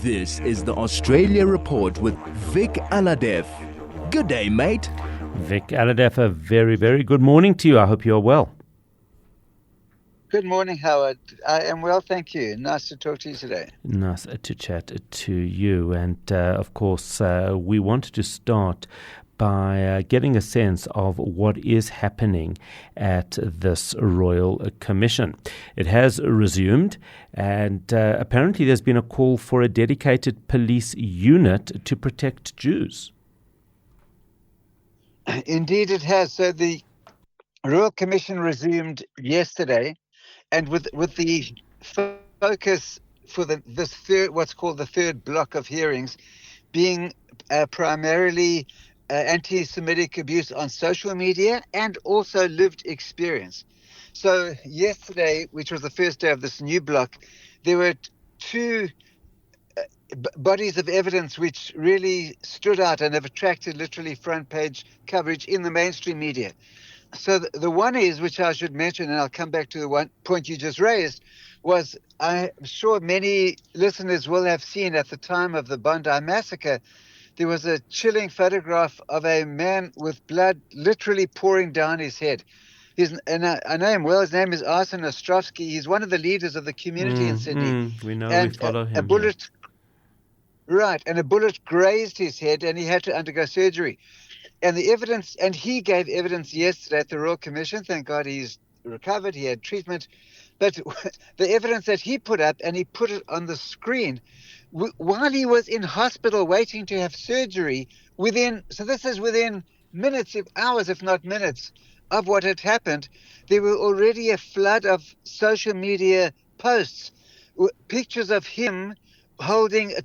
This is the Australia Report with Vic Alhadeff. Good day, mate. Vic Alhadeff, a very, very good morning to you. I hope you're well. Good morning, Howard. I am well, thank you. Nice to talk to you today. Nice to chat to you. And of course, we wanted to start by getting a sense of what is happening at this Royal Commission. It has resumed, and apparently there's been a call for a dedicated police unit to protect Jews. Indeed, it has. So the Royal Commission resumed yesterday, and with the focus for this third, what's called the third block of hearings, being primarily anti-Semitic abuse on social media and also lived experience. So yesterday, which was the first day of this new block, there were two bodies of evidence which really stood out and have attracted literally front page coverage in the mainstream media. So the one is, which I should mention, and I'll come back to the one point you just raised, was I'm sure many listeners will have seen at the time of the Bondi massacre, there was a chilling photograph of a man with blood literally pouring down his head. I know him well. His name is Arsen Ostrovsky. He's one of the leaders of the community in Sydney. We know, and we follow him. A bullet grazed his head, and he had to undergo surgery. And the evidence, and he gave evidence yesterday at the Royal Commission. Thank God he's recovered. He had treatment. But the evidence that he put up, and he put it on the screen, while he was in hospital waiting to have surgery, so this is within minutes, if hours, if not minutes, of what had happened, there were already a flood of social media posts, pictures of him holding a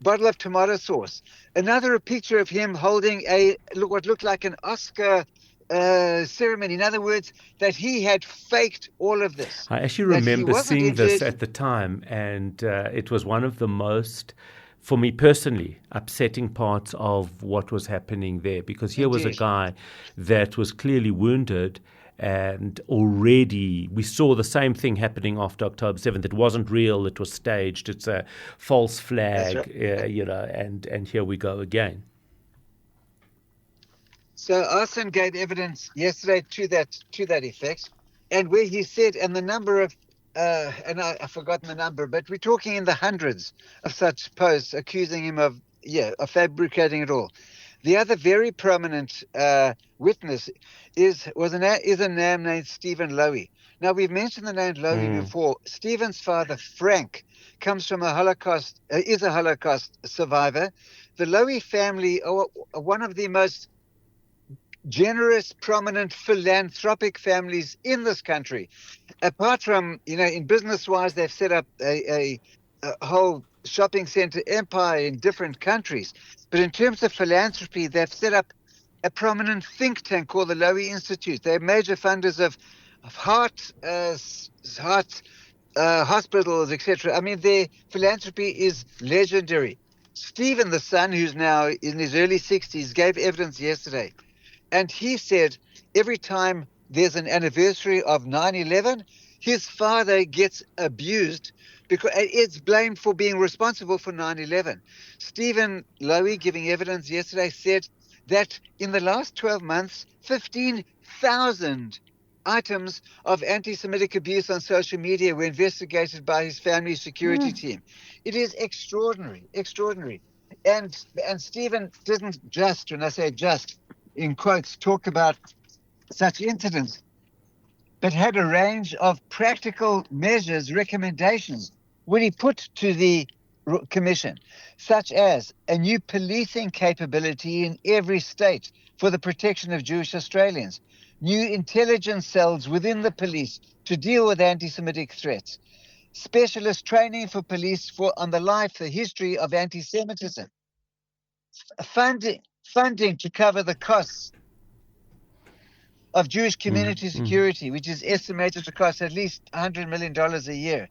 bottle of tomato sauce, another a picture of him holding what looked like an Oscar ceremony. In other words, that he had faked all of this. I actually remember seeing this at the time, and it was one of the most, for me personally, upsetting parts of what was happening there, because here was a guy that was clearly wounded, and already we saw the same thing happening after October 7th. It wasn't real, it was staged, it's a false flag, right. And here we go again. So Arsen gave evidence yesterday to that effect, and where he said, and the number of, and I've forgotten the number, but we're talking in the hundreds of such posts accusing him of fabricating it all. The other very prominent witness is a man named Stephen Lowy. Now, we've mentioned the name Lowy before. Stephen's father, Frank, comes from is a Holocaust survivor. The Lowy family are one of the most generous, prominent, philanthropic families in this country. Apart from, in business-wise, they've set up a whole shopping center empire in different countries. But in terms of philanthropy, they've set up a prominent think tank called the Lowy Institute. They're major funders of heart hospitals, etc. I mean, their philanthropy is legendary. Stephen, the son, who's now in his early 60s, gave evidence yesterday. And he said every time there's an anniversary of 9/11, his father gets abused because it's blamed for being responsible for 9/11. Stephen Lowy, giving evidence yesterday, said that in the last 12 months, 15,000 items of anti-Semitic abuse on social media were investigated by his family security team. It is extraordinary. And Stephen didn't just, when I say just, in quotes, talk about such incidents, but had a range of practical measures, recommendations, when he put to the commission, such as a new policing capability in every state for the protection of Jewish Australians, new intelligence cells within the police to deal with anti-Semitic threats, specialist training for police on the history of anti-Semitism, funding to cover the costs of Jewish community security, which is estimated to cost at least $100 million a year,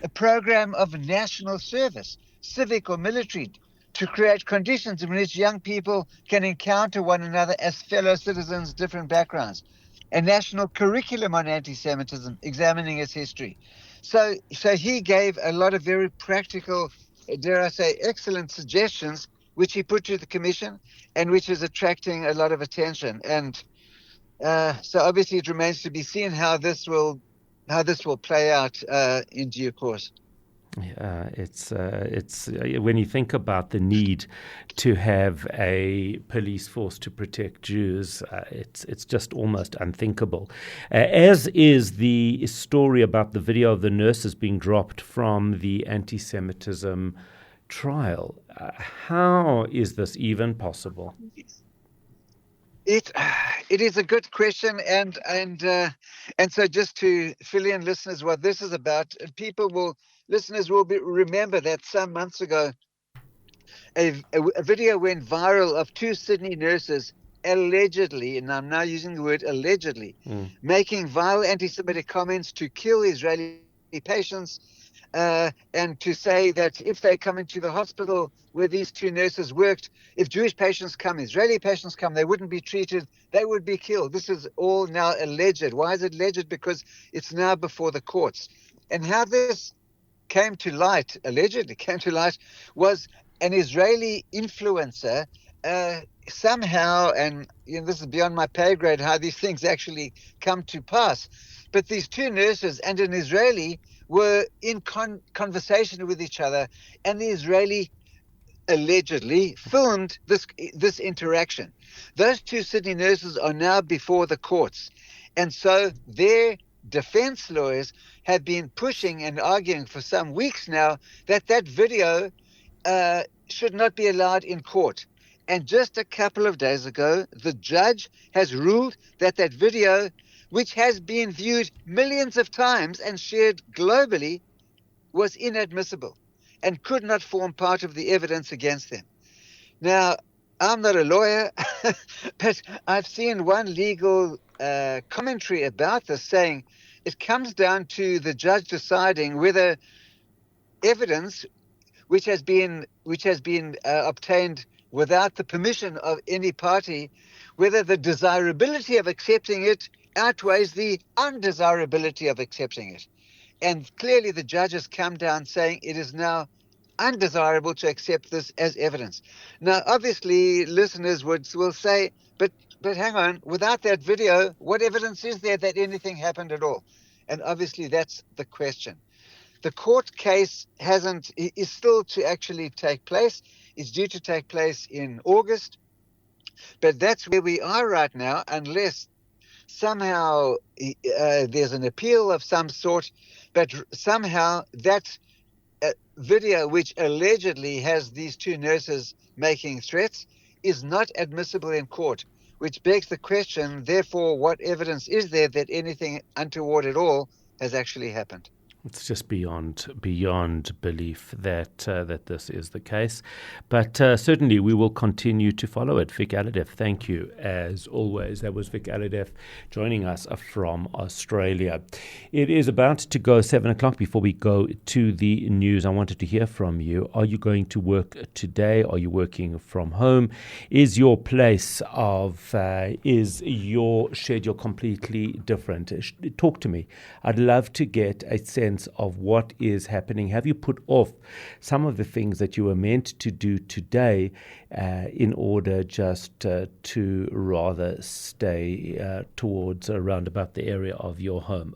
a program of national service, civic or military, to create conditions in which young people can encounter one another as fellow citizens, different backgrounds, a national curriculum on anti-Semitism, examining its history. So he gave a lot of very practical dare I say, excellent suggestions, which he put to the commission and which is attracting a lot of attention. And so obviously it remains to be seen how this will play out in due course. It's when you think about the need to have a police force to protect Jews, it's just almost unthinkable. As is the story about the video of the nurses being dropped from the anti-Semitism trial. How is this even possible? It is a good question, and so just to fill in listeners what this is about, listeners will remember that some months ago a video went viral of two Sydney nurses allegedly, and I'm now using the word allegedly, making vile anti-Semitic comments to kill Israeli patients, and to say that if they come into the hospital where these two nurses worked, if Jewish patients come, Israeli patients come, they wouldn't be treated, they would be killed. This is all now alleged. Why is it alleged? Because it's now before the courts. And how this allegedly came to light, was an Israeli influencer somehow, and this is beyond my pay grade, how these things actually come to pass. But these two nurses and an Israeli were in conversation with each other, and the Israeli allegedly filmed this interaction. Those two Sydney nurses are now before the courts, and so their defense lawyers have been pushing and arguing for some weeks now that video should not be allowed in court. And just a couple of days ago, the judge has ruled that video, which has been viewed millions of times and shared globally, was inadmissible and could not form part of the evidence against them. Now, I'm not a lawyer, but I've seen one legal commentary about this saying it comes down to the judge deciding whether evidence which has been obtained without the permission of any party, whether the desirability of accepting it outweighs the undesirability of accepting it. And clearly the judge has come down saying it is now undesirable to accept this as evidence. Now, obviously, listeners will say, but hang on, without that video, what evidence is there that anything happened at all? And obviously that's the question. The court case is still to actually take place. It's due to take place in August. But that's where we are right now, unless somehow there's an appeal of some sort, but somehow that video, which allegedly has these two nurses making threats, is not admissible in court, which begs the question, therefore, what evidence is there that anything untoward at all has actually happened? It's just beyond belief that this is the case. But certainly we will continue to follow it. Vic Alhadeff, thank you as always. That was Vic Alhadeff joining us from Australia. It is about to go 7 o'clock. Before we go to the news, I wanted to hear from you. Are you going to work today? Are you working from home? Is your schedule completely different? Talk to me. I'd love to get a sense of what is happening. Have you put off some of the things that you were meant to do today in order just to rather stay towards around about the area of your home?